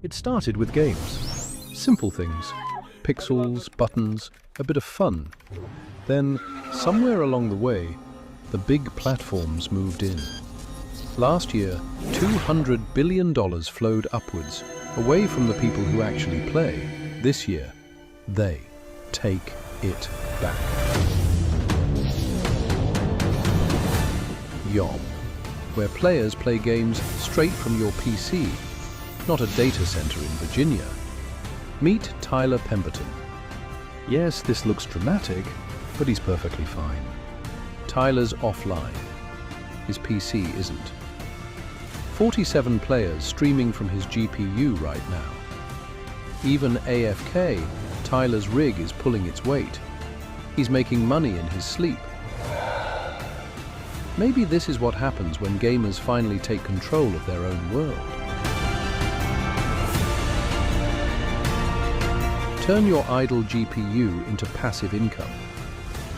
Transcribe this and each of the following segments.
It started with games. Simple things. Pixels, buttons, a bit of fun. Then, somewhere along the way, the big platforms moved in. Last year, $200 billion flowed upwards, away from the people who actually play. This year, they take it back. YOM, where players play games straight from your PC, not a data center in Virginia. Meet Tyler Pemberton. Yes, this looks dramatic, but he's perfectly fine. Tyler's offline. His PC isn't. 47 players streaming from his GPU right now. Even AFK, Tyler's rig is pulling its weight. He's making money in his sleep. Maybe this is what happens when gamers finally take control of their own world. Turn your idle GPU into passive income.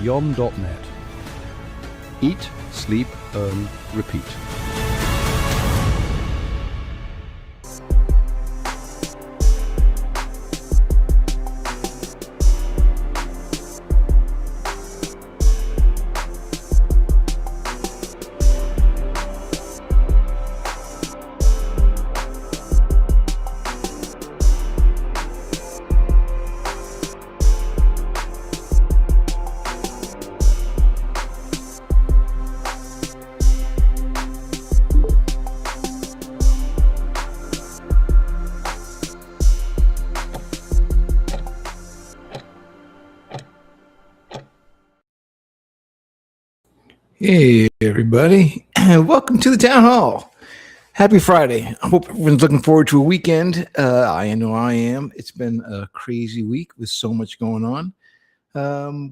YOM.net. Eat, sleep, earn, repeat. Hey, everybody. Welcome to the Town Hall. Happy Friday. I hope everyone's looking forward to a weekend. I know I am. It's been a crazy week with so much going on.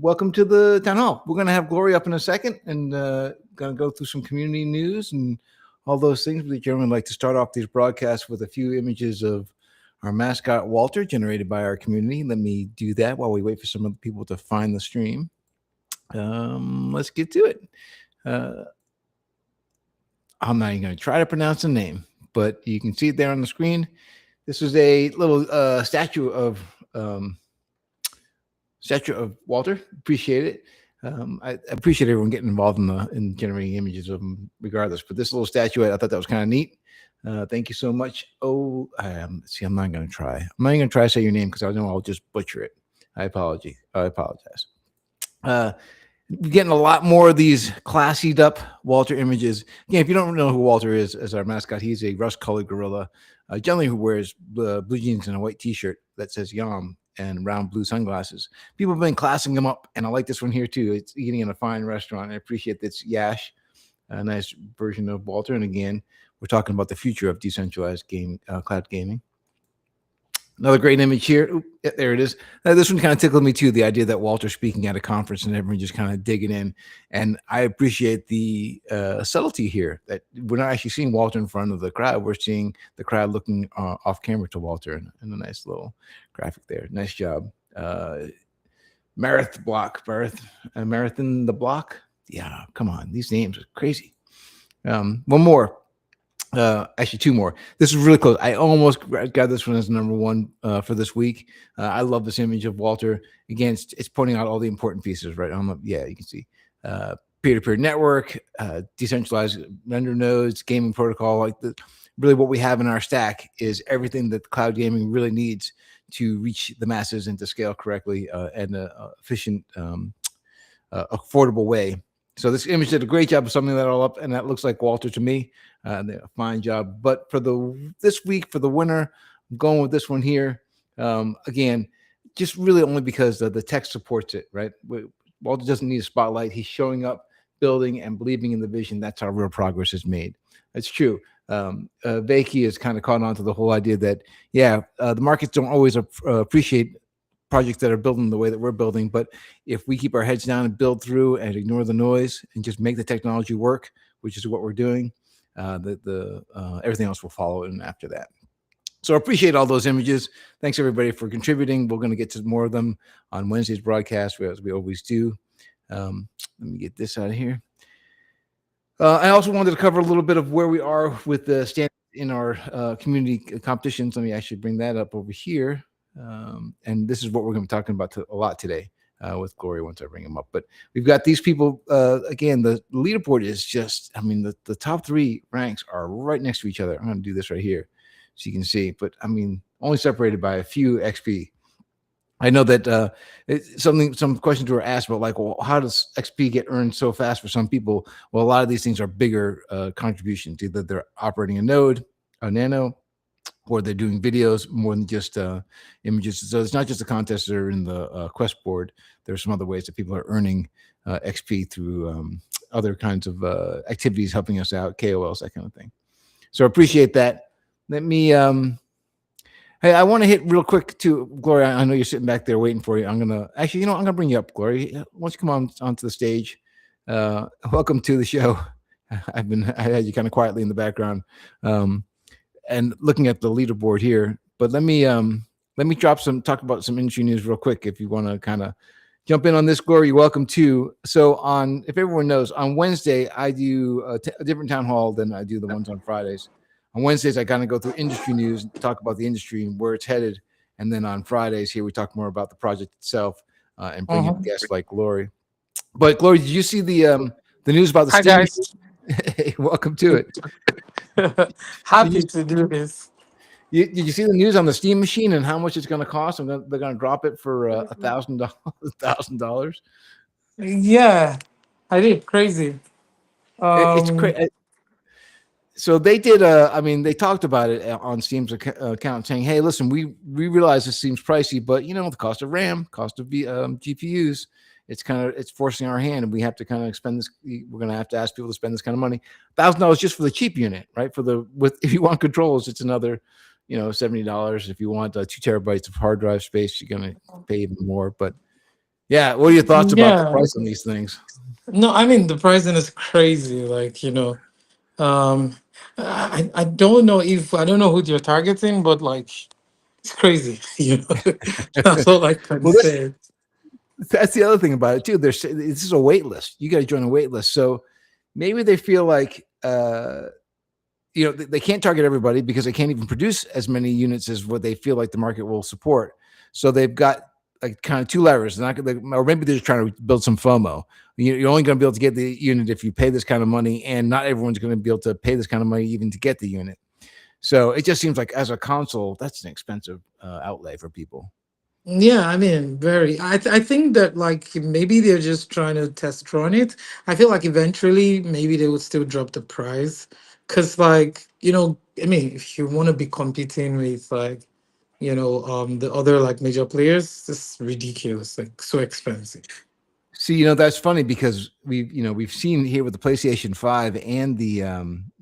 Welcome to the Town Hall. We're going to have Glory up in a second and going to go through some community news and all those things. We generally like to start off these broadcasts with a few images of our mascot, Walter, generated by our community. Let me do that while we wait for some of the people to find the stream. Let's get to it. I'm not even going to try to pronounce the name, but you can see it there on the screen. This is a little statue of Walter. Appreciate it. I appreciate everyone getting involved in generating images of him, regardless. But this little statue, I thought that was kind of neat. Thank you so much. I'm not going to try. I'm not even going to try to say your name because I know I'll just butcher it. I apologize. We're getting a lot more of these classied up Walter images. Again, if you don't know who Walter is as our mascot, he's a rust-colored gorilla, generally who wears blue jeans and a white T-shirt that says YOM and round blue sunglasses. People have been classing him up, and I like this one here too. It's eating in a fine restaurant. I appreciate this Yash, a nice version of Walter. And again, we're talking about the future of decentralized cloud gaming. Another great image here. Oop, yeah, there it is. This one kind of tickled me too. The idea that Walter's speaking at a conference and everyone just kind of digging in. And I appreciate the subtlety here that we're not actually seeing Walter in front of the crowd. We're seeing the crowd looking off camera to Walter in a nice little graphic there. Nice job. Marathon the block. Yeah, come on. These names are crazy. One more. Actually, two more. This is really close. I almost got this one as number one for this week. I love this image of Walter. Again, it's pointing out all the important pieces, right? Yeah, you can see peer-to-peer network, decentralized render nodes, gaming protocol. Really what we have in our stack is everything that cloud gaming really needs to reach the masses and to scale correctly and an efficient, affordable way. So this image did a great job of summing that all up, and that looks like Walter to me. A fine job. But for this week, for the winner, I'm going with this one here. Again, just really only because the text supports it, right? Walter doesn't need a spotlight. He's showing up, building, and believing in the vision. That's how real progress is made. It's true. Vakey has kind of caught on to the whole idea that, the markets don't always appreciate projects that are building the way that we're building. But if we keep our heads down and build through and ignore the noise and just make the technology work, which is what we're doing, everything else will follow in after that. So I appreciate all those images. Thanks everybody for contributing. We're going to get to more of them on Wednesday's broadcast, as we always do. Let me get this out of here. I also wanted to cover a little bit of where we are with the standards in our community competitions. Let me actually bring that up over here. And this is what we're going to be talking about a lot today with Glory once I bring them up. But we've got these people. Again, the leaderboard is just, I mean, the top 3 ranks are right next to each other. I'm going to do this right here so you can see. But I mean, only separated by a few XP. I know that some questions were asked about, like, well, how does XP get earned so fast for some people? Well, a lot of these things are bigger contributions. Either they're operating a node, a nano, or they're doing videos more than just images. So it's not just the contests that are in the quest board. There's some other ways that people are earning XP through other kinds of activities, helping us out, KOLs, that kind of thing. So appreciate that. Let me... Hey, I want to hit real quick too, Gloria. I know you're sitting back there waiting for you. I'm gonna bring you up, Gloria. Why don't you come onto the stage? Welcome to the show. I had you kind of quietly in the background, and looking at the leaderboard here. But let me talk about some industry news real quick. If you want to kind of jump in on this, Gloria, you're welcome to. So if everyone knows, on Wednesday I do a different town hall than I do the ones on Fridays. On Wednesdays, I kind of go through industry news, talk about the industry and where it's headed. And then on Fridays here, we talk more about the project itself and bring in guests like Glory. But Glory, did you see the news about the Hi, Steam? guys. Hey, welcome to it. Happy to do this. Did you see the news on the Steam machine and how much it's going to cost? They're going to drop it for $1,000. $1,000. Yeah, I did. Crazy. It's crazy. So they did. They talked about it on Steam's account, saying, "Hey, listen, we realize this seems pricey, but the cost of RAM, cost of GPUs, it's forcing our hand, and we have to kind of spend this. We're going to have to ask people to spend this kind of money. $1,000 just for the cheap unit, right? If you want controls, it's another, $70. If you want 2 terabytes of hard drive space, you're going to pay even more. But yeah, what are your thoughts about the price on these things? No, I mean the pricing is crazy. I don't know who you're targeting, but like it's crazy. That's all I can say. That's the other thing about it too. This is a wait list. You got to join a wait list. So maybe they feel like they can't target everybody because they can't even produce as many units as what they feel like the market will support. So they've got like kind of 2 levers. Or maybe they're just trying to build some FOMO. You're only going to be able to get the unit if you pay this kind of money, and not everyone's going to be able to pay this kind of money even to get the unit. So it just seems like as a console, that's an expensive outlay for people. Yeah, I mean, very. I think that like maybe they're just trying to test run it. I feel like eventually maybe they would still drop the price, because I mean, if you want to be competing with the other like major players, it's ridiculous, like so expensive. See, that's funny because we've seen here with the PlayStation 5 and the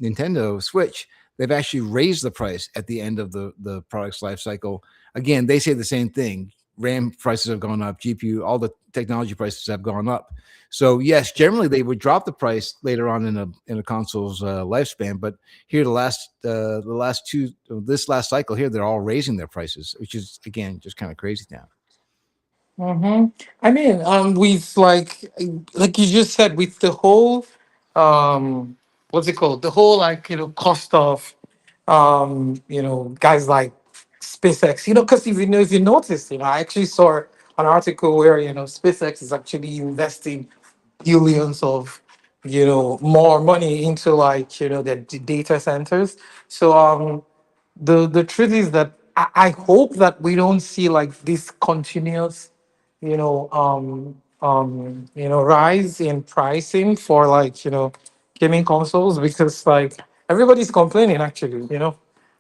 Nintendo Switch, they've actually raised the price at the end of the product's life cycle. Again, they say the same thing. RAM prices have gone up, GPU, all the technology prices have gone up. So yes, generally they would drop the price later on in a console's lifespan. But here, this last cycle here, they're all raising their prices, which is again just kind of crazy now. I mean, with like you just said, with the whole what's it called? The whole cost of guys like SpaceX, because if you notice, I actually saw an article where SpaceX is actually investing billions of more money into the data centers. So the truth is that I hope that we don't see like this continuous rise in pricing for gaming consoles, because like everybody's complaining actually. Yeah.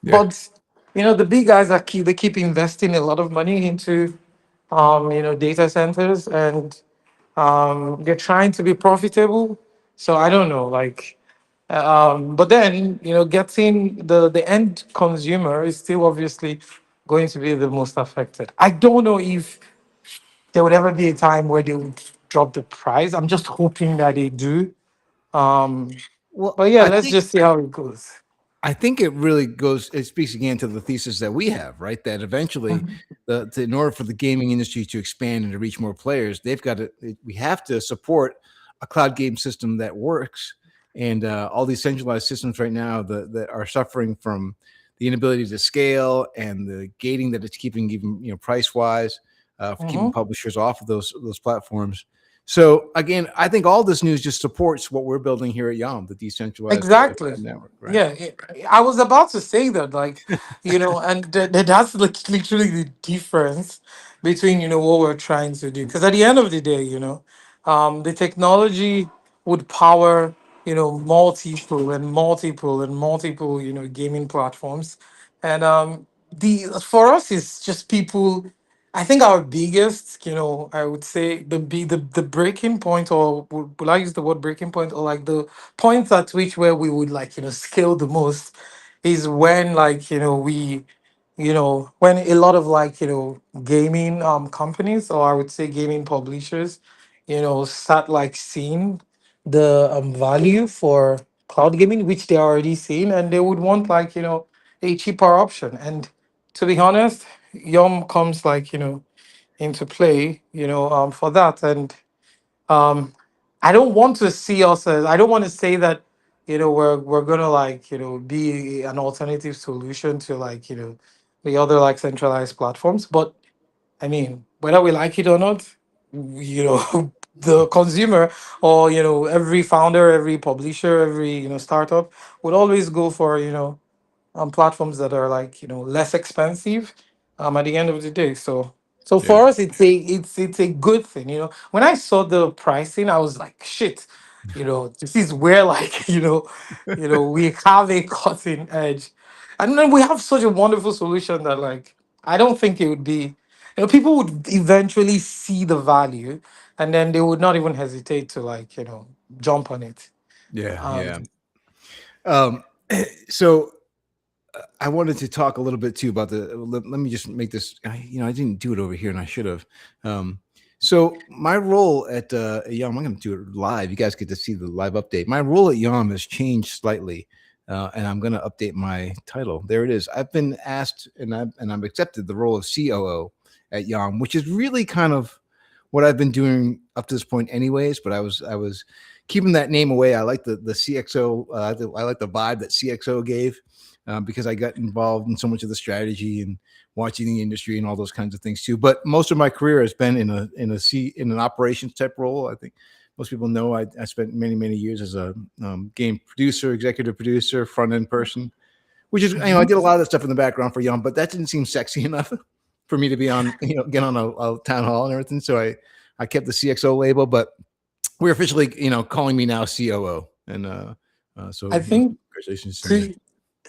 But the big guys they keep investing a lot of money into data centers, and they're trying to be profitable. So I don't know, but then getting the end consumer is still obviously going to be the most affected. I don't know if there would ever be a time where they would drop the price. I'm just hoping that they do. Um, Well, but yeah, let's just see how it goes. I think it speaks again to the thesis that we have, right? That eventually, in order for the gaming industry to expand and to reach more players, we have to support a cloud game system that works. and all these centralized systems right now that are suffering from the inability to scale and the gating that it's keeping, even price wise, for keeping Hmm. publishers off of those platforms. So again, I think all this news just supports what we're building here at YOM, the decentralized Exactly. network, right? Yeah, I was about to say that, like, and that's like literally the difference between, what we're trying to do. Because at the end of the day, the technology would power, multiple and multiple and multiple, gaming platforms. And the for us, it's just people. I think our biggest, I would say the breaking point, or will I use the word breaking point, or like the point at which where we would like, scale the most, is when like, when a lot of like, gaming companies, or I would say gaming publishers, start like seeing the value for cloud gaming, which they're already seeing, and they would want like, a cheaper option. And to be honest, Yum comes like, into play, for that. And um I don't want to see us as, I don't want to say that, we're gonna like, be an alternative solution to like, the other like centralized platforms. But I mean, whether we like it or not, the consumer, or every founder, every publisher, every startup would always go for, platforms that are like, less expensive at the end of the day. So Yeah. for us, it's a good thing. When I saw the pricing, I was like, shit, this is where like, we have a cutting edge. And then we have such a wonderful solution that like, I don't think it would be, people would eventually see the value, and then they would not even hesitate to like, jump on it. Yeah, um yeah. Um, so I wanted to talk a little bit too about let me just make this. I didn't do it over here, and I should have. Um, so my role at YOM, I'm going to do it live. You guys get to see the live update. My role at YOM has changed slightly, and I'm going to update my title. There it is. I've been asked, and I've accepted the role of COO at YOM, which is really kind of what I've been doing up to this point, anyways. But I was keeping that name away. I like the CXO. I like the vibe that CXO gave, because I got involved in so much of the strategy and watching the industry and all those kinds of things too. But most of my career has been in an operations type role. I think most people know I spent many years as a game producer, executive producer, front end person, which is I mhm. did a lot of that stuff in the background for Young, but that didn't seem sexy enough for me to be on get on a town hall and everything. So I kept the CXO label, but we're officially calling me now COO, and I so think congratulations to me.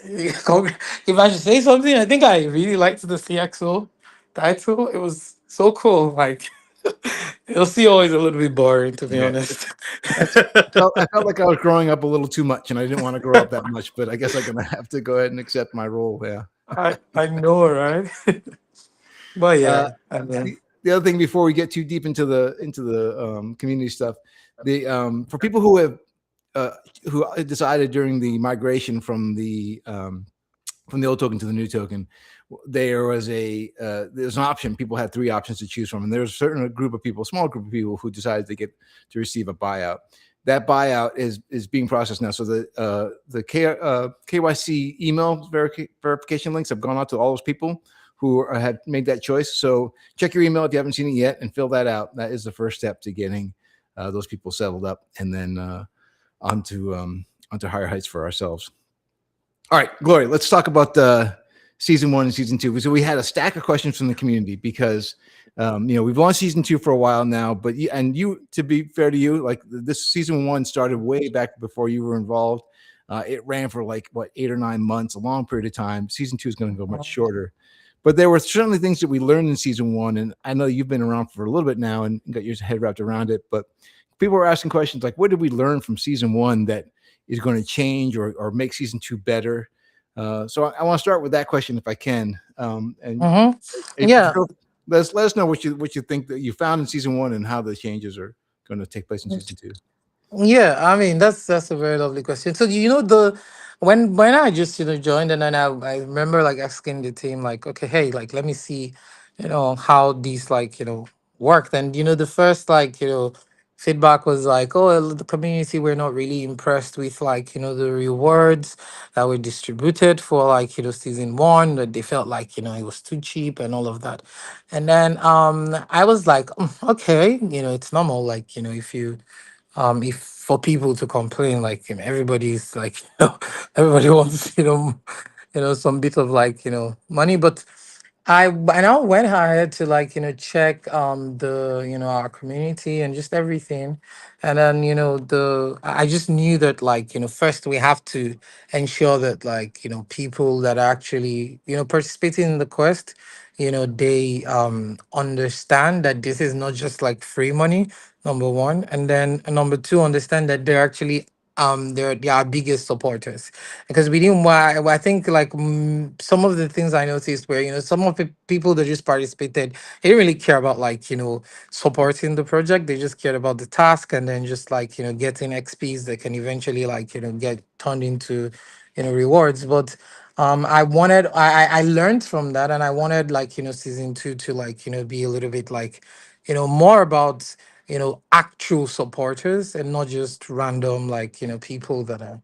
to, if I should say something, I think I really liked the CXO title. It was so cool. Like, you'll see, always a little bit boring, to be Yeah. honest. That's I felt like I was growing up a little too much, and I didn't want to grow up that much. But I guess I'm gonna have to go ahead and accept my role. Yeah. I know, right? But Uh, yeah, and then the other thing before we get too deep into the community stuff, the for people uh, who decided during the migration from the old token to the new token, there's an option. People had three options to choose from, and there's a certain group of people, a small group of people, who decided to receive a buyout. That buyout is being processed now. So the KYC email verification links have gone out to all those people who have made that choice. So check your email if you haven't seen it yet and fill that out. That is the first step to getting those people settled up, and then onto higher heights for ourselves. All right, Glory, let's talk about season one and season two. So we had a stack of questions from the community because we've launched season two for a while now, but to be fair to you, like this season one started way back before you were involved. It ran for like 8 or 9 months, a long period of time. Season two is going to go much shorter, but there were certainly things that we learned in season one, and I know you've been around for a little bit now and got your head wrapped around it. But people were asking questions like, "What did we learn from season one that is going to change or make season two better?" So I want to start with that question if I can. And mhm. if Yeah, let us know what you think that you found in season one and how the changes are going to take place in season two. yeah. I mean, that's a very lovely question. So the when I just joined, and then I remember like asking the team like, okay, hey, like let me see, how these like worked. And the first like feedback was like, oh, the community were not really impressed with like, the rewards that were distributed for like, season one, that they felt like, it was too cheap and all of that. And then I was like, okay, it's normal. Like, if for people to complain, like, everybody's like, everybody wants, some bit of like, money. But I now went ahead to like check the our community and just everything, and then I just knew that like first we have to ensure that like people that are actually participating in the quest, they understand that this is not just like free money, number one, and then number two, understand that they're actually they're our biggest supporters, because we didn't why I think like some of the things I noticed where some of the people that just participated, they didn't really care about like supporting the project. They just cared about the task, and then just like getting XPs that can eventually like get turned into rewards. But I learned from that, and I wanted like season two to like be a little bit like more about actual supporters and not just random like people that are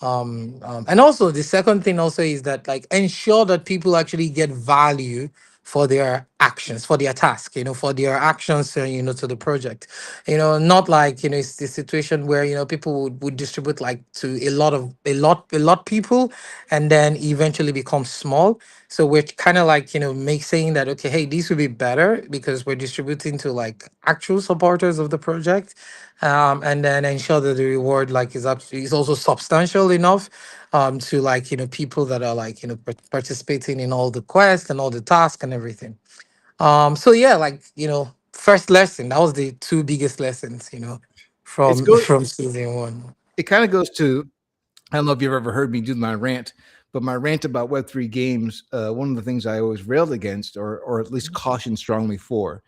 and also the second thing also is that like ensure that people actually get value for their actions, for their task, for their actions, to the project. Not like it's the situation where people would distribute like to a lot people, and then eventually become small. So we're kind of like make saying that okay, hey, this would be better because we're distributing to like actual supporters of the project, and then ensure that the reward like is also substantial enough to like people that are like participating in all the quests and all the tasks and everything. So yeah, like first lesson, that was the two biggest lessons It's from go. from season one. It kind of goes to, I don't know if you've ever heard me do my rant, but my rant about Web3 games, one of the things I always railed against, or at least cautioned strongly for,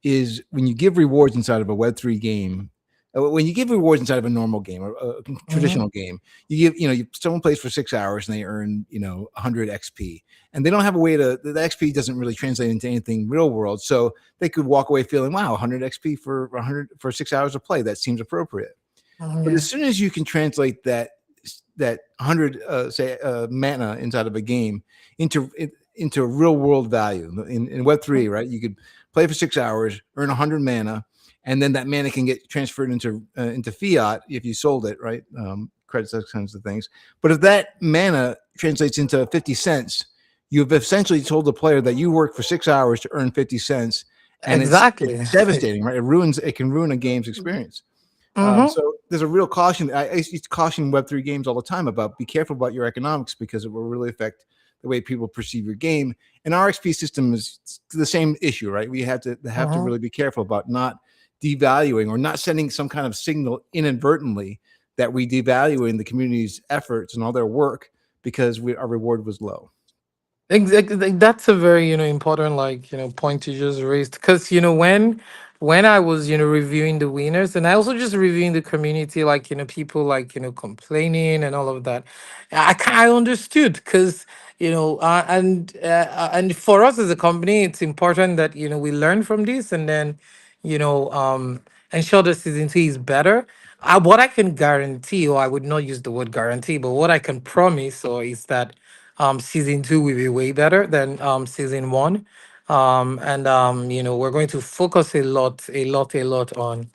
is when you give rewards inside of a Web3 game, when you give rewards inside of a normal game, a Mm-hmm. traditional game, you give, someone plays for 6 hours and they earn, 100 XP. And they don't have a way to, the XP doesn't really translate into anything real world. So they could walk away feeling, wow, 100 XP for 100 for 6 hours of play. That seems appropriate. But Yeah. as soon as you can translate that 100 say mana inside of a game into real world value in Web3, right? You could play for 6 hours, earn 100 mana, and then that mana can get transferred into fiat if you sold it, right? Credits, those kinds of things. But if that mana translates into 50 cents, you've essentially told the player that you work for 6 hours to earn 50 cents, and it's Exactly. devastating, right? It can ruin a game's experience. Mm-hmm. So there's a real caution. I used to caution Web3 games all the time about be careful about your economics because it will really affect the way people perceive your game. And our XP system is the same issue, right? We have to Mm-hmm. really be careful about not devaluing or not sending some kind of signal inadvertently that we devaluing the community's efforts and all their work because our reward was low. Exactly. That's a very, important like, point you just raised. Because, when I was, reviewing the winners, and I also just reviewing the community, like, people like, complaining and all of that. I understood because, and for us as a company, it's important that, we learn from this, and then, ensure that season two is better. What I can guarantee, or I would not use the word guarantee, but what I can promise, or is that season two will be way better than season one. And we're going to focus a lot on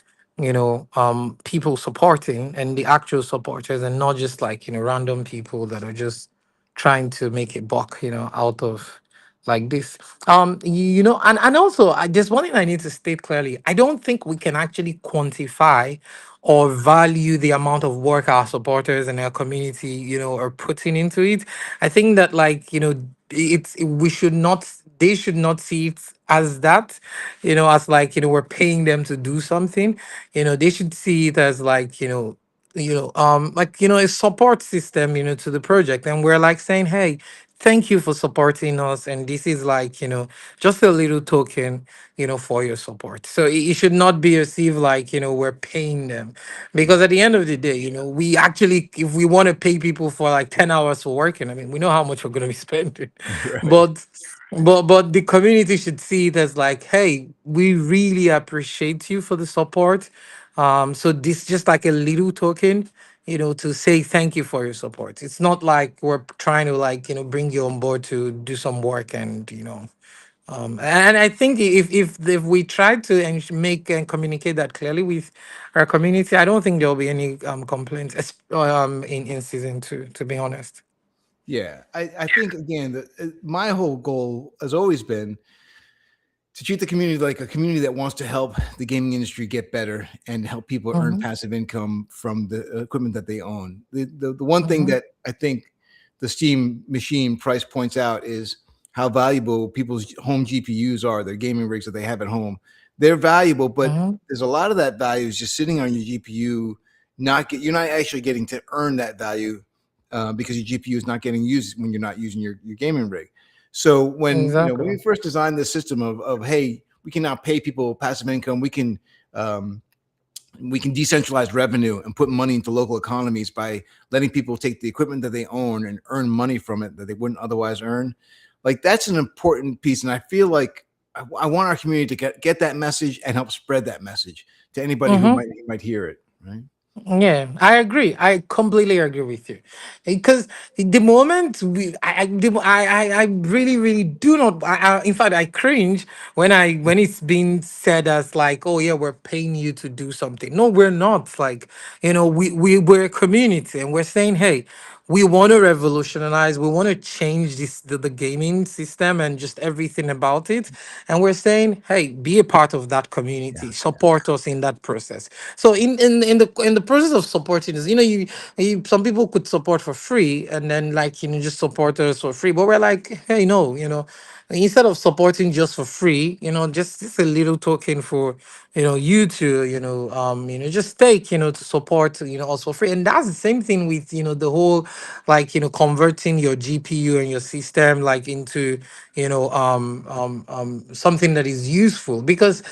people supporting and the actual supporters, and not just like random people that are just trying to make a buck out of like this. And also there's one thing I need to state clearly. I don't think we can actually quantify or value the amount of work our supporters and our community are putting into it. I think that like we should not, they should not see it as that, as like we're paying them to do something. They should see it as like like a support system to the project, and we're like saying, hey, thank you for supporting us, and this is like just a little token for your support. So it should not be received like we're paying them, because at the end of the day, we actually, if we want to pay people for like 10 hours for working, I mean, we know how much we're going to be spending. Right. but but the community should see it as like, hey, we really appreciate you for the support. So this just like a little token, to say thank you for your support. It's not like we're trying to like, bring you on board to do some work and, and I think if we try to make and communicate that clearly with our community, I don't think there'll be any complaints in season two, to be honest. Yeah, I think again that my whole goal has always been to treat the community like a community that wants to help the gaming industry get better and help people earn Mm-hmm, passive income from the equipment that they own. The one thing mm-hmm, that I think the Steam machine price points out is how valuable people's home GPUs are, their gaming rigs that they have at home. They're valuable, but mm-hmm. there's a lot of that value is just sitting on your GPU. You're not actually getting to earn that value because your GPU is not getting used when you're not using your gaming rig. So when we Exactly. first designed this system of hey, we can now pay people passive income, um, we can decentralize revenue and put money into local economies by letting people take the equipment that they own and earn money from it that they wouldn't otherwise earn. Like that's an important piece, and I feel like I want our community to get that message and help spread that message to anybody who Mm-hmm. might hear it. Right? Yeah, I agree. I completely agree with you, because the moment I really, really do not. In fact, I cringe when it's being said as like, oh yeah, we're paying you to do something. No, we're not. Like, we're a community, and we're saying, hey, we want to revolutionize, we want to change the gaming system and just everything about it, and we're saying, hey, be a part of that Yeah. community, support us in that process. So in the process of supporting us, some people could support for free, and then like, just support us for free, but we're like, hey, no, instead of supporting just for free, just a little token for, you to, just take, to support, us for free. And that's the same thing with, the whole, like, converting your GPU and your system like into, something that is useful, because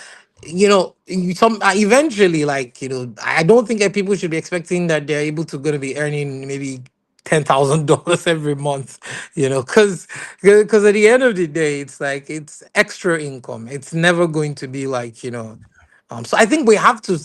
eventually, like, I don't think that people should be expecting that they're able to gonna be earning maybe $10,000 every month, because at the end of the day, it's like it's extra income. It's never going to be like, so I think we have to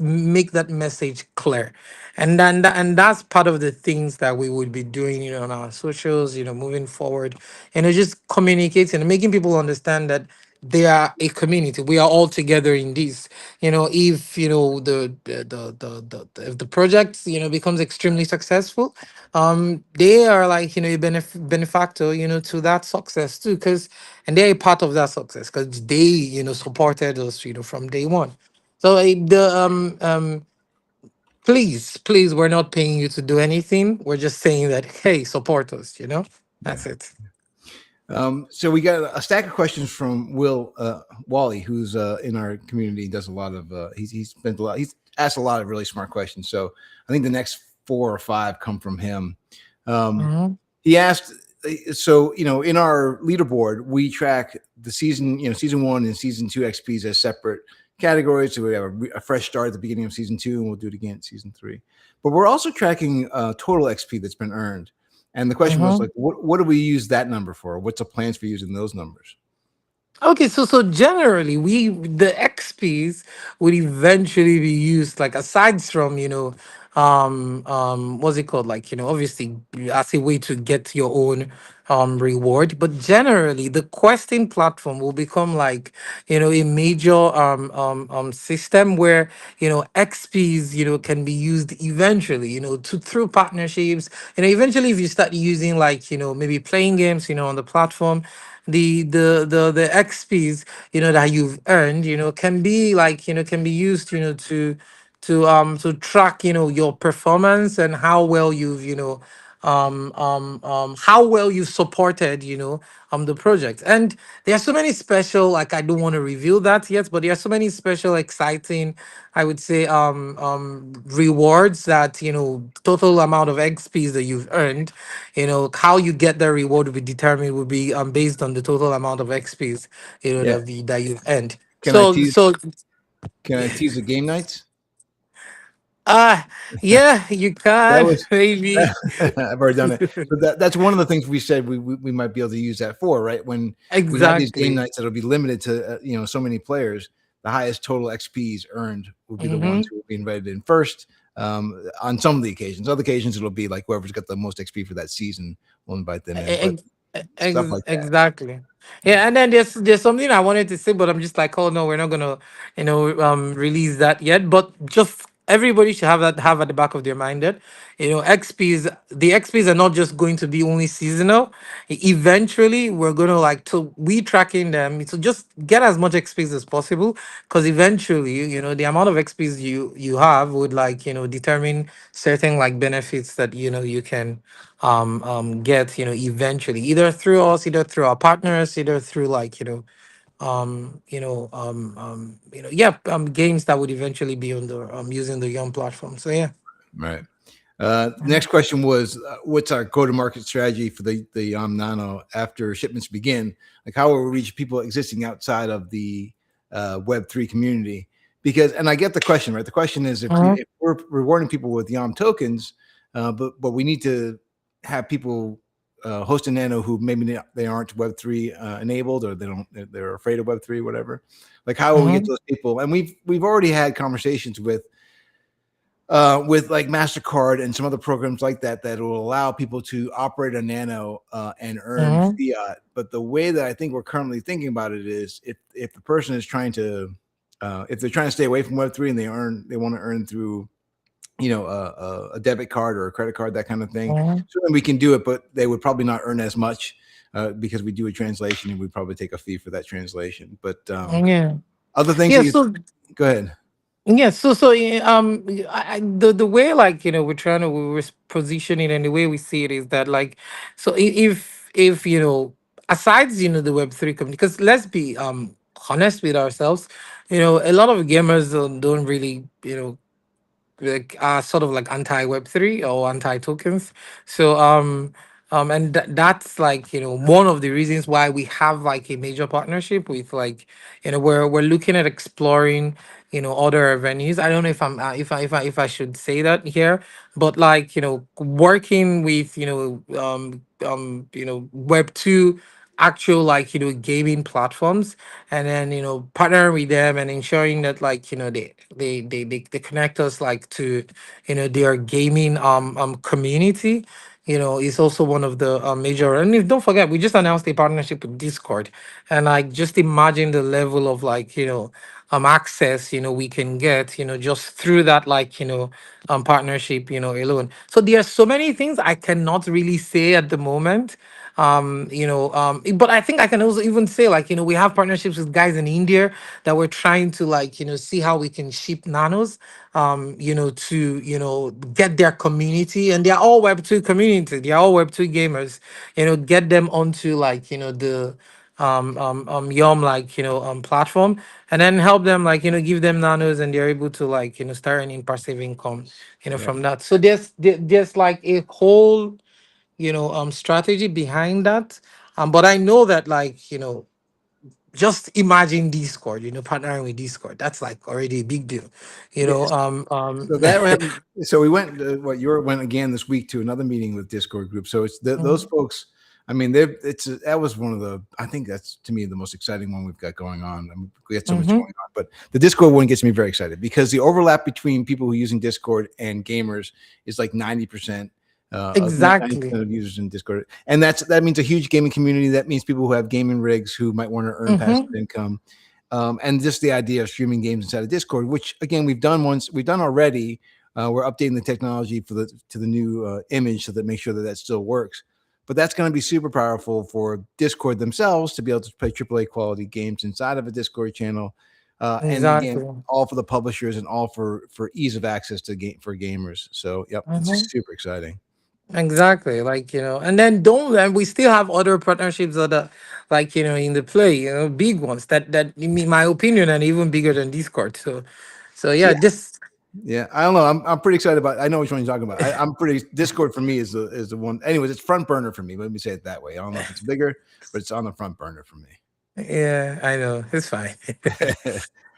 make that message clear, and then and that's part of the things that we would be doing, on our socials, moving forward, just communicating and making people understand that they are a community. We are all together in this. If if the project becomes extremely successful, they are like, a benefactor, to that success too, because and they're a part of that success because they supported us, from day one. So the please, we're not paying you to do anything. We're just saying that, hey, support us. Yeah. That's it. So we got a stack of questions from Will Wally, who's in our community. Does a lot of he's spent a lot. He's asked a lot of really smart questions. So I think the next 4 or 5 come from him. Mhm. He asked, so in our leaderboard, we track the season, season 1 and season 2 XPs as separate categories. So we have a fresh start at the beginning of season 2, and we'll do it again at season 3. But we're also tracking total XP that's been earned. And the question was Mhm. like, what do we use that number for? What's the plans for using those numbers? Okay, so generally, the XPs would eventually be used, like, aside from, what's it called, like, obviously, as a way to get your own reward. But generally, the questing platform will become like, a major system where, XPs, can be used eventually, to through partnerships. Eventually, if you start using, like, maybe playing games, on the platform, the XPs, that you've earned, can be like, can be used, to track, your performance and how well you've, how well you've supported, the project. And there are so many special, like, I don't want to reveal that yet, but there are so many special, exciting, I would say, rewards that, total amount of XPs that you've earned, how you get the reward will be determined, will be based on the total amount of XPs, Yeah. that you've earned. Can I So tease? so Can I tease the game nights? uh yeah, you That can was maybe. I've already done it. But that's one of the things we said we might be able to use that for, right? When we have these game Exactly. nights that'll be limited to so many players, the highest total XPs earned will be the Mm-hmm. ones who will be invited in first. On some of the occasions, other occasions it'll be like whoever's got the most XP for that season will invite them in. But stuff like that. Exactly. Yeah. Yeah, and then there's something I wanted to say, but I'm just like, oh no, we're not gonna, release that yet. But just everybody should have at the back of their mind that, the XPs are not just going to be only seasonal. Eventually, we're gonna like to we tracking them. So just get as much XPs as possible, because eventually, the amount of XPs you have would like determine certain like benefits that you can get eventually, either through us, either through our partners, either through like games that would eventually be on the using the YOM platform. So yeah. Right. Next question was, what's our go-to-market strategy for the YOM Nano after shipments begin? Like, how will we reach people existing outside of the Web3 community? Because, and I get the question, right? The question is, if we're rewarding people with YOM tokens, but we need to have people host a Nano who maybe they aren't Web3 enabled, or they're afraid of Web3, whatever. Like, how will we get those people? And we've already had conversations with like MasterCard and some other programs like that will allow people to operate a Nano and earn fiat. But the way that I think we're currently thinking about it is, if the person is trying to if they're trying to stay away from Web3 and they want to earn through a debit card or a credit card, that kind of thing, certainly we can do it, but they would probably not earn as much because we do a translation and we probably take a fee for that translation. But other things Yeah. that So go ahead. yeah, the way like we're positioning, and the way we see it is that like, so if aside the Web3 community, because let's be honest with ourselves, a lot of gamers don't really like are sort of like anti Web3 or anti tokens. So and that's like one of the reasons why we have like a major partnership with like we're looking at exploring other venues. I don't know if I'm if I should say that here, but like working with Web2 actual like gaming platforms, and then partner with them and ensuring that like they connect us like to their gaming community is also one of the major. And don't forget, we just announced a partnership with Discord, and like just imagine the level of like access we can get just through that like partnership alone. So there are so many things I cannot really say at the moment. But I think I can also even say like we have partnerships with guys in India that we're trying to like see how we can ship nanos to get their community, and they're all Web2 community, they're all Web2 gamers, get them onto like the YOM like platform, and then help them like give them nanos, and they're able to like start earning passive income from that. So there's like a whole strategy behind that. But I know that like just imagine Discord, partnering with Discord, that's like already a big deal, Yes. So that went. So we went. You went again this week to another meeting with Discord group. So it's those folks. I mean, that was one of the. I think that's, to me, the most exciting one we've got going on. I mean, we got so much going on, but the Discord one gets me very excited because the overlap between people who are using Discord and gamers is like 90%. Exactly. 90% of users in Discord, and that means a huge gaming community. That means people who have gaming rigs who might want to earn passive income. And just the idea of streaming games inside of Discord, which again we've done already. We're updating the technology to the new image so that make sure that still works. But that's going to be super powerful for Discord themselves to be able to play AAA quality games inside of a Discord channel. And again, all for the publishers and all for ease of access to for gamers. So yep, it's super exciting. Exactly, like and then and we still have other partnerships that are like in the play, big ones that in my opinion and even bigger than Discord. So yeah, just yeah, I don't know. I'm pretty excited about. I know which one you're talking about. I'm pretty. Discord for me is the one. Anyways, it's front burner for me. Let me say it that way. I don't know if it's bigger, but it's on the front burner for me. Yeah, I know, it's fine.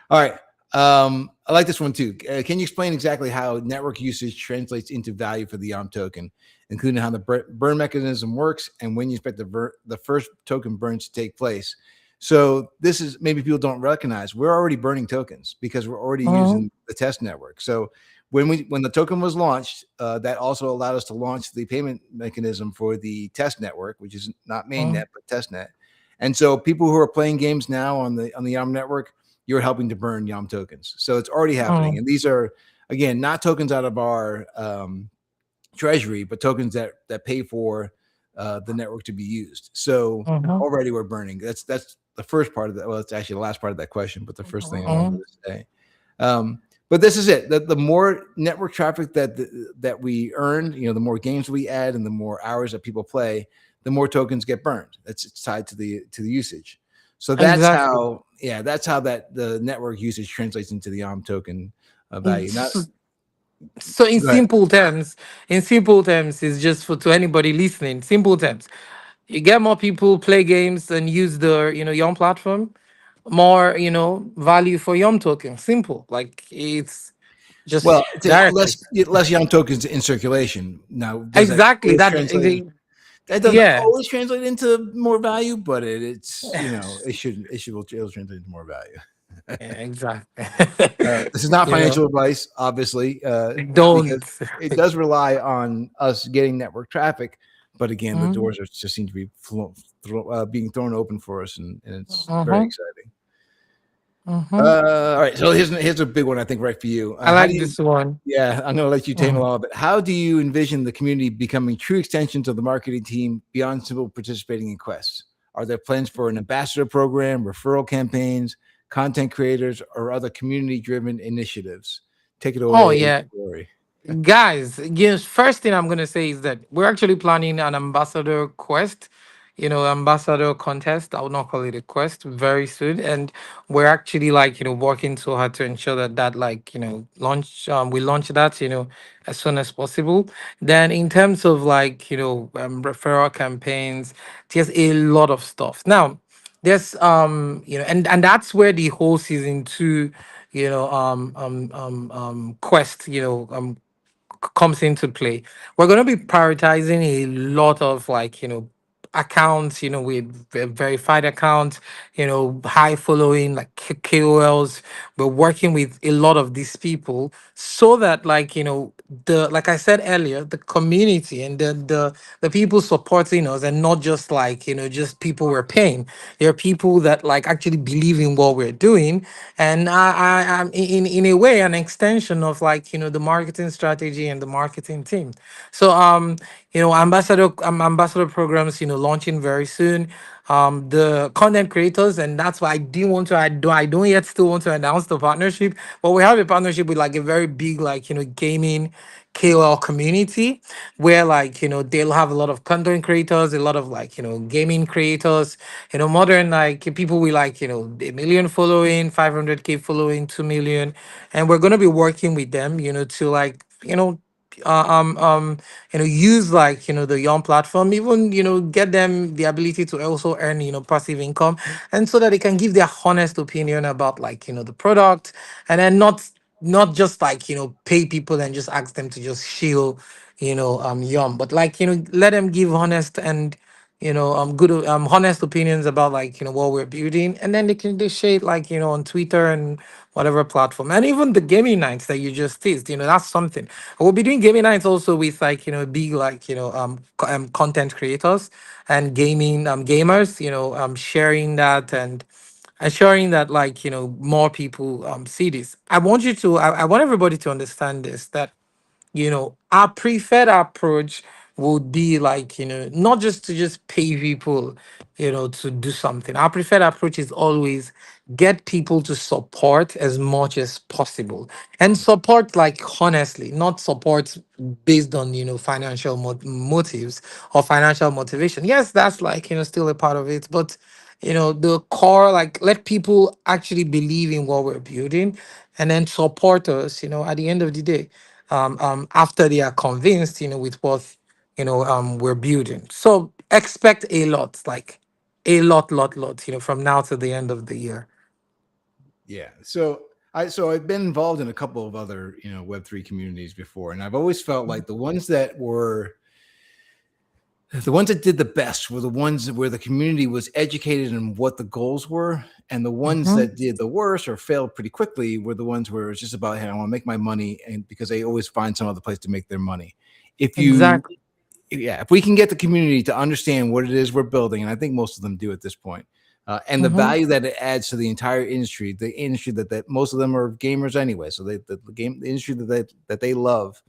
All right. I like this one too. Can you explain exactly how network usage translates into value for the YOM token, including how the burn mechanism works and when you expect the first token burns to take place? So this is maybe people don't recognize we're already burning tokens because we're already Mhm. using the test network. So when the token was launched, that also allowed us to launch the payment mechanism for the test network, which is not mainnet but testnet. And so people who are playing games now on the YOM network, you're helping to burn YOM tokens. So it's already happening, Mhm. and these are again not tokens out of our treasury, but tokens that pay for the network to be used. So Mhm. already we're burning. That's the first part of that. Well, it's actually the last part of that question, but the first thing I wanted Mhm. to say. But this is it. The more network traffic that we earn, the more games we add and the more hours that people play, the more tokens get burned. It's tied to the usage. So Exactly. that's how that the network usage translates into the YOM token value. Not So in go ahead. simple terms, it's just for to anybody listening. Simple terms, you get more people play games and use the Yum platform, more value for Yum token. Simple, like it's just Well, it's a directly. less YOM tokens in circulation. Now, does that Exactly always that. translate? That doesn't Yeah, always translate into more value, but it's it'll translate into more value. yeah, exactly. This is not you know, financial advice, obviously, because don't. it does rely on us getting network traffic. But again, the Mhm, doors just seem to be being thrown open for us, and it's very mhm, exciting. mhm. All right, so here's a big one I think right for you. I How do like you? this one. Yeah, I'm going to let you take a Mhm. lot of it. How do you envision the community becoming true extensions of the marketing team beyond simple participating in quests? Are there plans for an ambassador program, referral campaigns, content creators, or other community-driven initiatives? Take it Oh away, yeah, Glory. guys, yes, first thing I'm going to say is that we're actually planning an ambassador quest, ambassador contest. I would not call it a quest, very soon. And we're actually like, working so hard to ensure that like, we launch that, as soon as possible. Then in terms of like, referral campaigns, there's a lot of stuff. Now, there's and that's where the whole season two quest comes into play. We're going to be prioritizing a lot of like, accounts, with verified accounts, high following, like KOLs. We're working with a lot of these people so that like, like I said earlier, the community and the people supporting us and not just like, just people we're paying. There are people that like actually believe in what we're doing. And I'm in a way an extension of like, the marketing strategy and the marketing team. So ambassador programs, launching very soon. The content creators, and that's why I don't yet still want to announce the partnership, but we have a partnership with like a very big like, gaming KOL community where like, they'll have a lot of content creators, a lot of like, gaming creators, modern like people with like, a million following, 500K following, 2 million. And we're going to be working with them, to like, uh, um um use like, the Young platform, even, get them the ability to also earn, passive income, and so that they can give their honest opinion about like, the product, and then not just like, pay people and just ask them to just shill, Yum, but like, let them give honest and good honest opinions about like, what we're building, and then they share it like, on Twitter and whatever platform. And even the gaming nights that you just teased, that's something we'll be doing. Gaming nights also with like, big like, content creators and gaming gamers, sharing that and assuring that like, more people see this. I want everybody to understand this, that our preferred approach would be like, not just to just pay people, to do something. Our preferred approach is always get people to support as much as possible, and support like honestly, not support based on, financial motives or financial motivation. Yes, that's like, still a part of it, but the core, like, let people actually believe in what we're building, and then support us, at the end of the day, after they are convinced, with what, we're building. So expect a lot, like a lot, from now to the end of the year. Yeah. So I've been involved in a couple of other Web3 communities before, and I've always felt like the ones that were The ones that did the best were the ones where the community was educated in what the goals were, and the ones Hmm. that did the worst or failed pretty quickly were the ones where it's just about, hey, I want to make my money, and because they always find some other place to make their money. If you, Exactly. yeah, if we can get the community to understand what it is we're building, and I think most of them do at this point, and the Hmm. value that it adds to the entire industry, the industry that most of them are gamers anyway, so the industry that they love.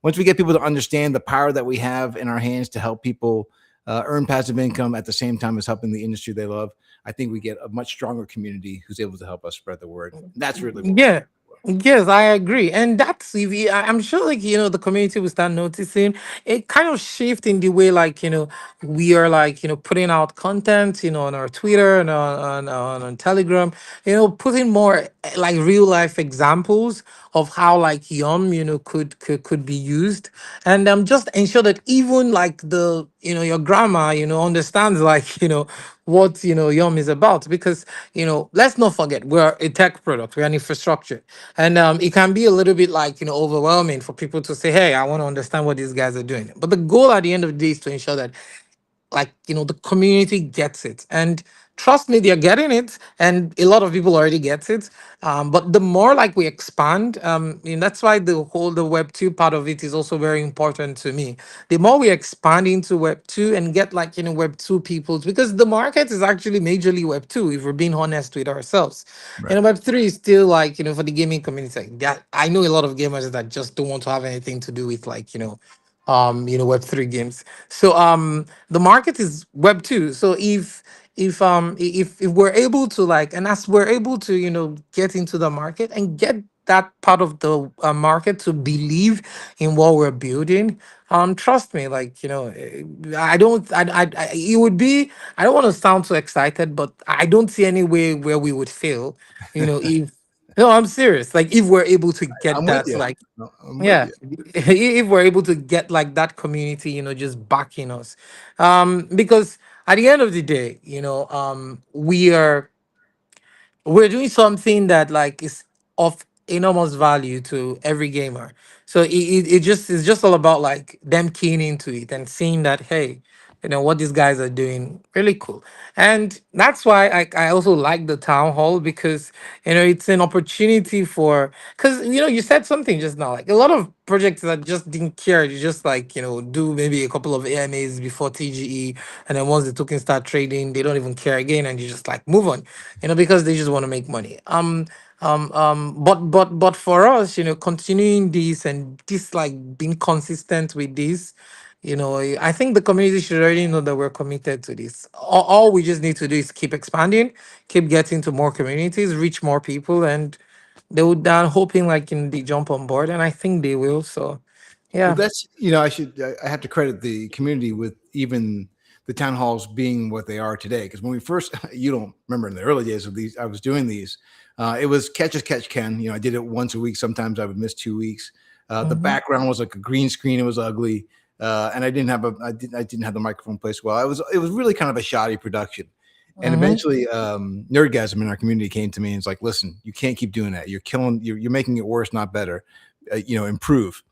Once we get people to understand the power that we have in our hands to help people earn passive income at the same time as helping the industry they love, I think we get a much stronger community who's able to help us spread the word. That's really what we're Yeah. looking for. Yes, I agree. And that's if I'm sure like the community will start noticing it kind of shift in the way like we are like putting out content on our Twitter and on Telegram, putting more like real life examples of how like YOM could be used, and just ensure that even like the your grandma understands like what YOM is about, because let's not forget we're a tech product, we're an infrastructure, and it can be a little bit like overwhelming for people to say, hey, I want to understand what these guys are doing, but the goal at the end of the day is to ensure that like the community gets it, and trust me, they're getting it, and a lot of people already gets it. But the more like we expand, that's why the web 2 part of it is also very important to me. The more we expand into web 2 and get like web 2 peoples, because the market is actually majorly web 2 if we're being honest with ourselves. Right. Web 3 is still like for the gaming community, like, that I know a lot of gamers that just don't want to have anything to do with like web 3 games. So the market is web 2. So if we're able to like, and as we're able to get into the market and get that part of the market to believe in what we're building, trust me, like I don't I it would be, I don't want to sound too excited, but I don't see any way where we would fail, if no, I'm serious, like if we're able to get I'm with that, you. like, No, I'm with yeah, you. if we're able to get like that community, just backing us, because at the end of the day, we're doing something that like is of enormous value to every gamer. So it's just all about like them keying into it and seeing that, hey, what these guys are doing really cool. And that's why I also like the town hall, because it's an opportunity for, because you said something just now, like a lot of projects that just didn't care, you just like do maybe a couple of AMAs before TGE, and then once the tokens start trading they don't even care again, and you just like move on, because they just want to make money. But for us, continuing this and this, like being consistent with this, I think the community should already know that we're committed to this. All we just need to do is keep expanding, keep getting to more communities, reach more people, and they would. I'm hoping like they jump on board, and I think they will. So, Well, yeah. that's I have to credit the community with even the town halls being what they are today. Because when we first, you don't remember in the early days of these, I was doing these. It was catch as catch can. I did it once a week. Sometimes I would miss 2 weeks. The Mm-hmm. background was like a green screen. It was ugly, and I didn't have the microphone placed well. It was really kind of a shoddy production. And Mm-hmm. eventually, Nerdgasm in our community came to me and was like, "Listen, you can't keep doing that. You're making it worse, not better. Improve."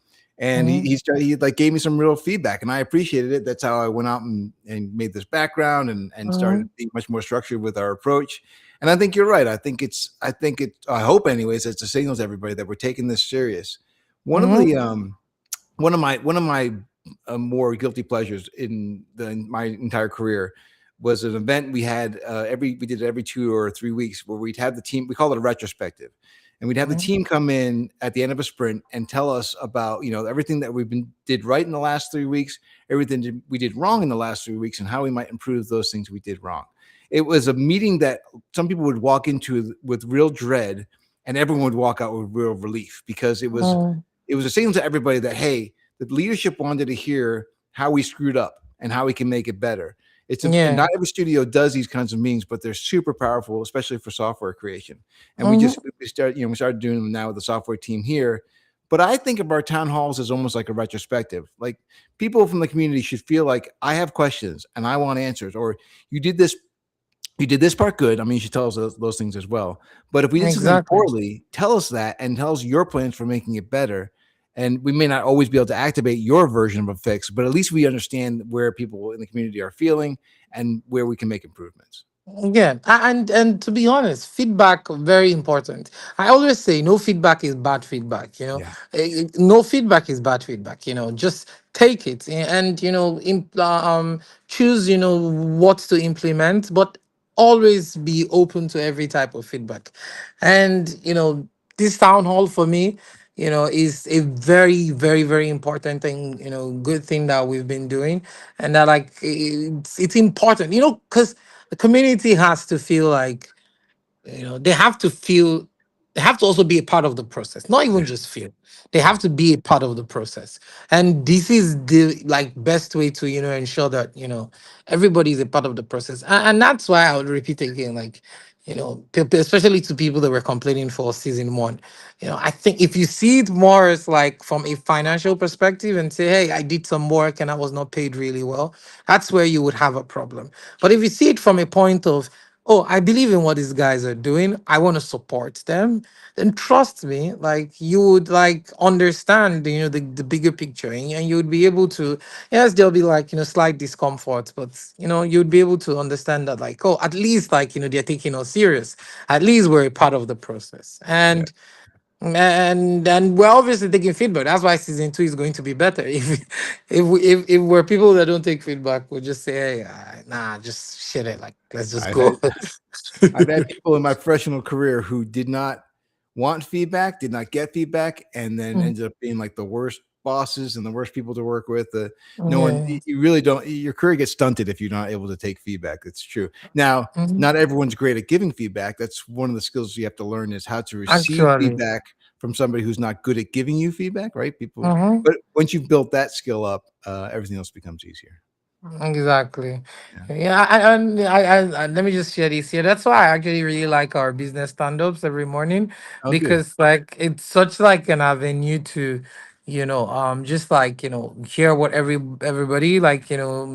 And Mm-hmm. he like gave me some real feedback, and I appreciated it. That's how I went out and made this background and started Mm-hmm. being much more structured with our approach. And I think you're right. I hope anyways, it's a signal to everybody that we're taking this serious. One of Mm-hmm. the one of my more guilty pleasures in my entire career was an event we had we did it every 2 or 3 weeks, where we'd have the team, we call it a retrospective, and we'd have the Mm-hmm. team come in at the end of a sprint and tell us about everything that did right in the last 3 weeks, everything we did wrong in the last 3 weeks, and how we might improve those things we did wrong. It was a meeting that some people would walk into with real dread, and everyone would walk out with real relief, because it was a signal to everybody that, hey, the leadership wanted to hear how we screwed up and how we can make it better. And Yeah. not every studio does these kinds of meetings, but they're super powerful, especially for software creation. And Mm-hmm. we started doing them now with the software team here. But I think of our town halls as almost like a retrospective. Like, people from the community should feel like, I have questions and I want answers, or you did this you did this part good. I mean, you should tell us those things as well. But if we did something Exactly. poorly, tell us that and tell us your plans for making it better. And we may not always be able to activate your version of a fix, but at least we understand where people in the community are feeling and where we can make improvements. Yeah, and to be honest, feedback very important. I always say no feedback is bad feedback. Yeah. No feedback is bad feedback. Just take it and choose what to implement, but always be open to every type of feedback. And this town hall for me, is a very, very, very important thing. Good thing that we've been doing, and that like it's important. Because the community has to feel like they have to feel, they have to also be a part of the process, not even Yeah. just feel, they Yeah. have to be a part of the process. And this is the like best way to ensure that everybody is a part of the process. And that's why I would repeat again, like especially to people that were complaining for season one. I think if you see it more as like from a financial perspective and say, hey, I did some work and I was not paid really well, that's where you would have a problem. But if you see it from a point of, oh, I believe in what these guys are doing, I want to support them, then trust me, like you would like understand, the bigger picture, and you would be able to, yes, there'll be like, slight discomfort, but you'd be able to understand that like, oh, at least like, they're taking us serious. At least we're a part of the process. Yeah. And we're obviously taking feedback. That's why season two is going to be better. If we're people that don't take feedback, we'll just say, hey, nah, just shit it. Like, let's just I've had go. I've had people in my professional career who did not want feedback, did not get feedback, and then ended up being like the worst bosses and the worst people to work with. No one, Yeah. you really don't, your career gets stunted if you're not able to take feedback. It's true. Now, Mhm. not everyone's great at giving feedback. That's one of the skills you have to learn is how to receive Actually. feedback from somebody who's not good at giving you feedback, right? People, Mhm. but once you've built that skill up, everything else becomes easier. Exactly. Yeah. Yeah, let me just share this here. That's why I actually really like our business stand-ups every morning, Oh, good. because like it's such like an avenue to, just like, hear what everybody like,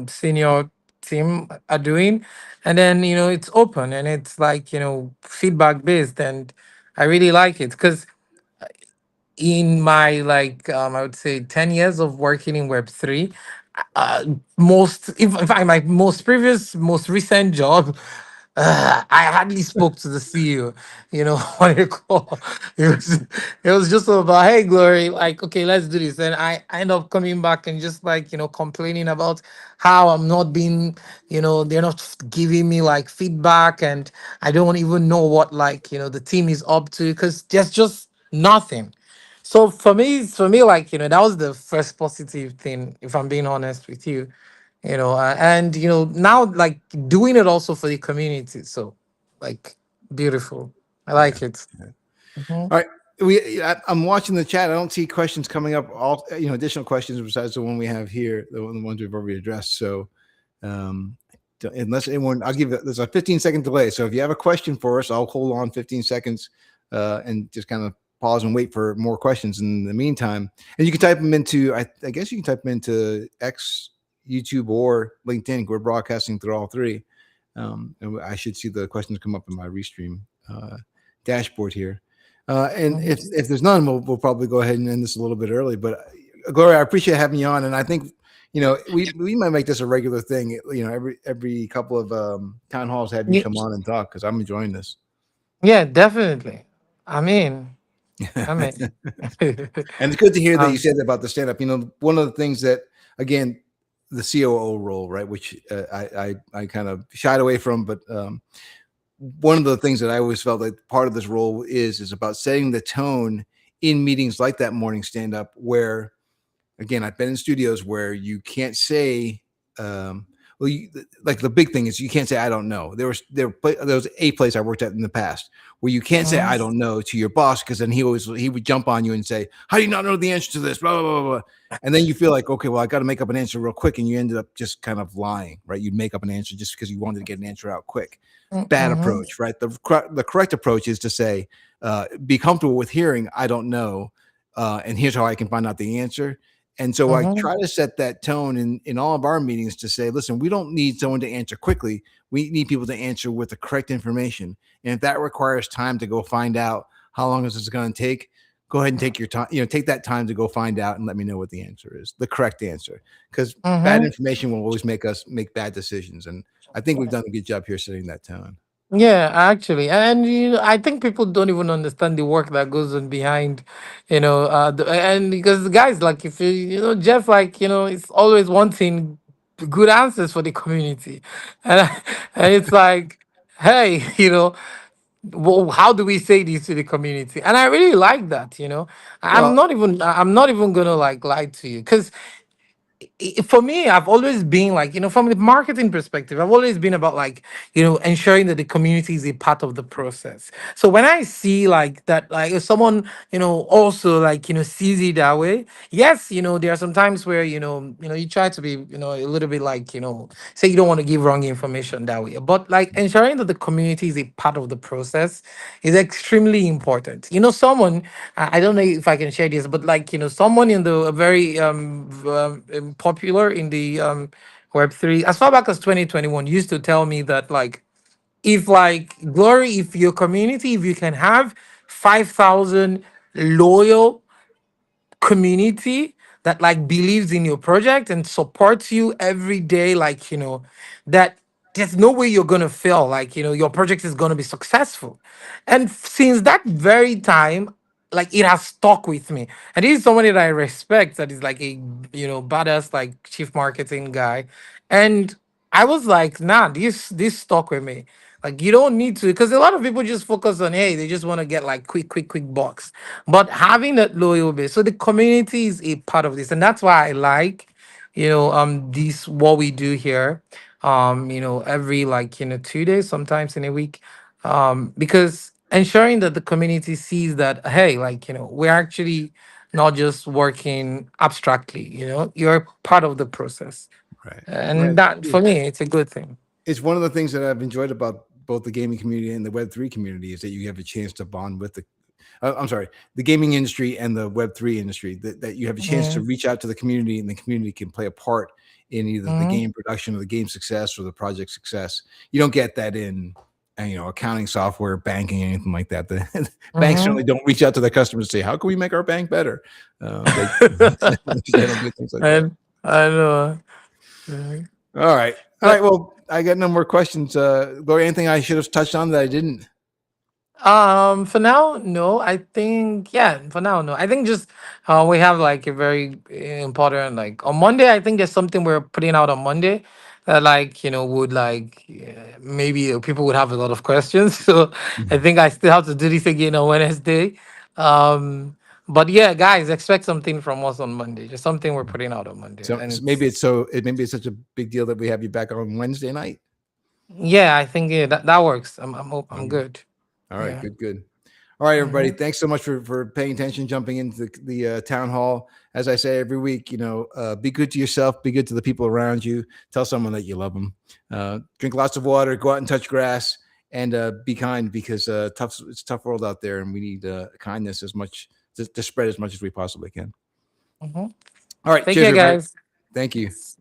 senior team are doing. And then, it's open and it's like, feedback based. And I really like it because in my like I would say 10 years of working in web3, uh most in fact my most recent job, I hardly spoke to the CEO, on a call. It was just about, hey Glory, like, okay, let's do this. And I end up coming back and just like, complaining about how I'm not being, they're not giving me like feedback, and I don't even know what like, the team is up to because there's just nothing. So for me, like, that was the first positive thing, if I'm being honest with you, and now like doing it also for the community. So, like, beautiful. I Yeah. like it. Yeah. Mhm. All right. I'm watching the chat. I don't see questions coming up. All additional questions besides the one we have here, the ones we've already addressed. So, um, unless anyone, I'll give it. There's a 15-second delay. So if you have a question for us, I'll hold on 15 seconds and just kind of pause and wait for more questions. In the meantime, and you can type them into. I guess you can type them into X, YouTube, or LinkedIn. We're broadcasting through all three, and I should see the questions come up in my restream dashboard here. And Mhm. if there's none, we'll probably go ahead and end this a little bit early. But Gloria, I appreciate having you on, and I think we might make this a regular thing. Every couple of town halls, have you Ye- come on and talk because I'm enjoying this. Yeah, definitely. I mean, I mean, And it's good to hear that you um, said about the stand up. One of the things that, again, the COO role, right, which I kind of shied away from, but one of the things that I always felt like part of this role is about setting the tone in meetings like that morning stand up, where again, I've been in studios where you can't say, well, like the big thing is you can't say I don't know. There was a place I worked at in the past where you can't say I mhm, don't know to your boss, because then he would jump on you and say, how do you not know the answer to this? Blah blah blah blah. And then you feel like, okay, well, I got to make up an answer real quick, and you ended up just kind of lying, right? You'd make up an answer just because you wanted to get an answer out quick. Bad mhm, approach, right? The correct approach is to say, be comfortable with hearing I don't know, and here's how I can find out the answer. And so I mhm, try to set that tone in all of our meetings to say, listen, we don't need someone to answer quickly. We need people to answer with the correct information. And if that requires time to go find out how long is this going to take, go ahead and take your time, take that time to go find out and let me know what the answer is, the correct answer. Because bad Mm-hmm. information will always make us make bad decisions. And I think we've done a good job here setting that tone. Yeah, actually, and I think people don't even understand the work that goes on behind, and because the guys like if Jeff, like it's always wanting good answers for the community, and and it's like, hey, well, how do we say this to the community? And I really like that. Well, I'm not even gonna like lie to you because for me, I've always been like, from the marketing perspective, I've always been about like, ensuring that the community is a part of the process. So when I see like that, like if someone, also like, sees it that way, yes, there are some times where, you try to be, a little bit like, say you don't want to give wrong information that way. But like ensuring that the community is a part of the process is extremely important. Someone, I don't know if I can share this, but like, someone in the very popular in the Web3 as far back as 2021 used to tell me that like if like Glory, if your community, if you can have 5,000 loyal community that like believes in your project and supports you every day, like that there's no way you're gonna fail, like your project is gonna be successful. And since that very time, like it has stuck with me. And this is somebody that I respect, that is like a badass like chief marketing guy. And I was like, nah, this stuck with me. Like you don't need to, because a lot of people just focus on, hey, they just want to get like quick bucks. But having that loyal base, so the community is a part of this, and that's why I like, this what we do here. Every like 2 days, sometimes in a week, because ensuring that the community sees that, hey, like we're actually not just working abstractly. You're part of the process, right. and Right. that for me, it's a good thing. It's one of the things that I've enjoyed about both the gaming community and the Web3 community is that you have a chance to bond with I'm sorry, the gaming industry and the Web3 industry, that you have a chance to Mm-hmm. reach out to the community and the community can play a part in either the Mm-hmm. game production or the game success or the project success. You don't get that in, accounting software, banking, anything like that. The banks certainly don't reach out to their customers and say, how can we make our bank better? They, they don't do things like that. And I know. Mhm. All right. All right. But Well, I got no more questions. Gloria, anything I should have touched on that I didn't? for now, no. I think yeah. For now, no. I think just we have like a very important like on Monday. I think there's something we're putting out on Monday that like would like maybe people would have a lot of questions. So I Mhm. think I still have to do this again on Wednesday. Um, but yeah, guys, expect something from us on Monday. Just something we're putting out on Monday, and So maybe it's maybe it's such a big deal that we have you back on Wednesday night. yeah. I think yeah, that works. I'm Um, good. all right, Yeah. good. All right, everybody. Mm-hmm. Thanks so much for paying attention, jumping into the town hall. As I say every week, be good to yourself, be good to the people around you. Tell someone that you love them. Drink lots of water. Go out and touch grass, and be kind because it's a tough world out there, and we need kindness as much to spread as much as we possibly can. Mm-hmm. All right, Take cheers, care, everybody. guys. Thank you. Yes.